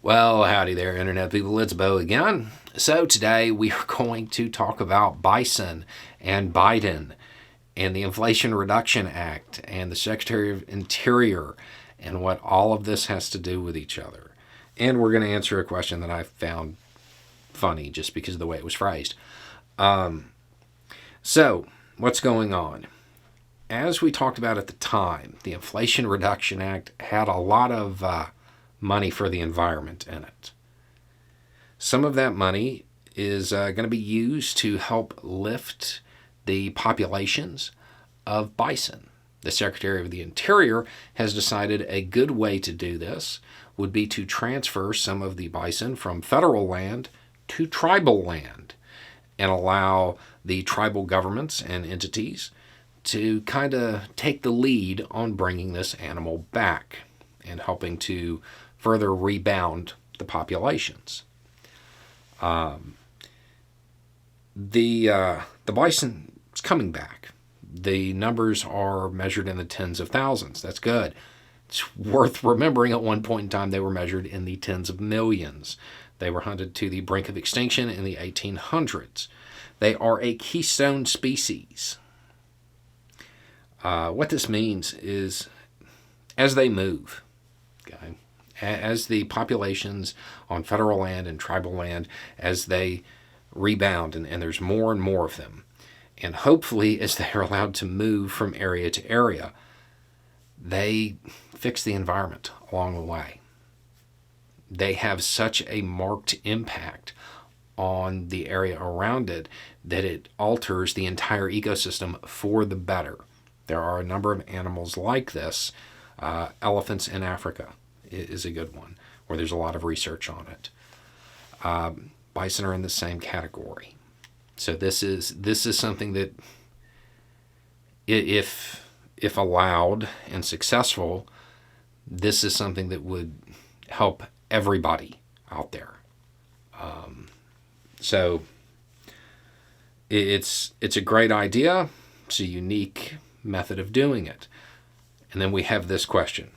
Well, howdy there, Internet people. It's Bo again. So, today we are going to talk about Bison and Biden and the Inflation Reduction Act and the Secretary of Interior and what all of this has to do with each other. And we're going to answer a question that I found funny just because of the way it was phrased. So, what's going on? As we talked about at the time, the Inflation Reduction Act had a lot of money for the environment in it. Some of that money is going to be used to help lift the populations of bison. The Secretary of the Interior has decided a good way to do this would be to transfer some of the bison from federal land to tribal land and allow the tribal governments and entities to kind of take the lead on bringing this animal back and helping to further rebound the populations. The bison is coming back. The numbers are measured in the tens of thousands. That's good. It's worth remembering at one point in time they were measured in the tens of millions. They were hunted to the brink of extinction in the 1800s. They are a keystone species. What this means is as they move, okay, as the populations on federal land and tribal land, as they rebound, and there's more and more of them, and hopefully as they are allowed to move from area to area, they fix the environment along the way. They have such a marked impact on the area around it that it alters the entire ecosystem for the better. There are a number of animals like this. Elephants in Africa is a good one, where there's a lot of research on it. Bison are in the same category. So this is something that, if allowed and successful, this is something that would help everybody out there. So it's a great idea. It's a unique method of doing it. And then we have this question.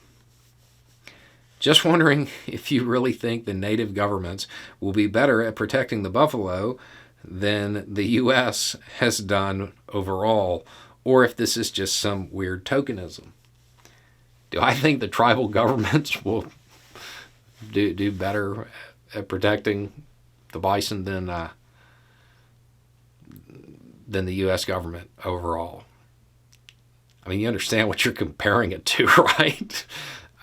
Just wondering if you really think the native governments will be better at protecting the buffalo than the U.S. has done overall, or if this is just some weird tokenism. Do I think the tribal governments will do better at protecting the bison than the U.S. government overall? I mean, you understand what you're comparing it to, right?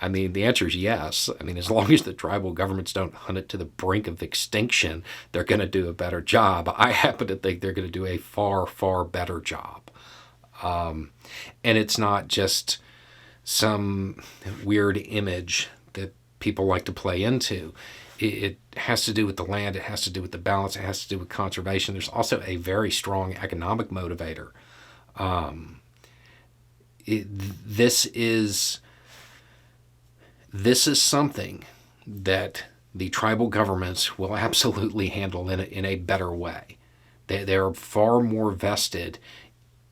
I mean, the answer is yes. I mean, as long as the tribal governments don't hunt it to the brink of extinction, they're going to do a better job. I happen to think they're going to do a far, far better job. And it's not just some weird image that people like to play into. It has to do with the land. It has to do with the balance. It has to do with conservation. There's also a very strong economic motivator. This is something that the tribal governments will absolutely handle in a better way. They're far more vested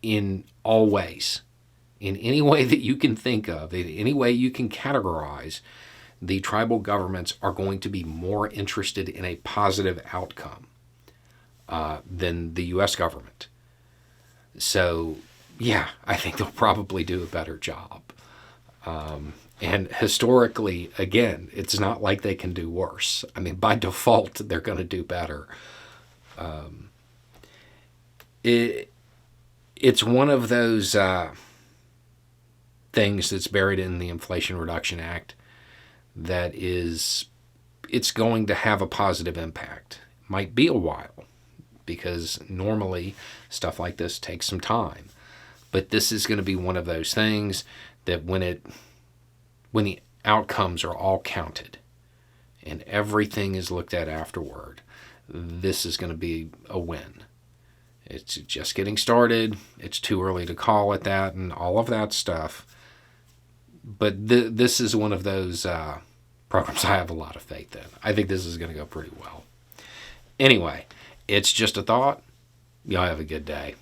in all ways. In any way that you can think of, in any way you can categorize, the tribal governments are going to be more interested in a positive outcome than the U.S. government. So, yeah, I think they'll probably do a better job. And historically, again, it's not like they can do worse. I mean, by default, they're going to do better. It's one of those things that's buried in the Inflation Reduction Act that it's going to have a positive impact. Might be a while, because normally stuff like this takes some time. But this is going to be one of those things that when the outcomes are all counted and everything is looked at afterward, this is going to be a win. It's just getting started. It's too early to call it that and all of that stuff. But this is one of those programs I have a lot of faith in. I think this is going to go pretty well. Anyway, it's just a thought. Y'all have a good day.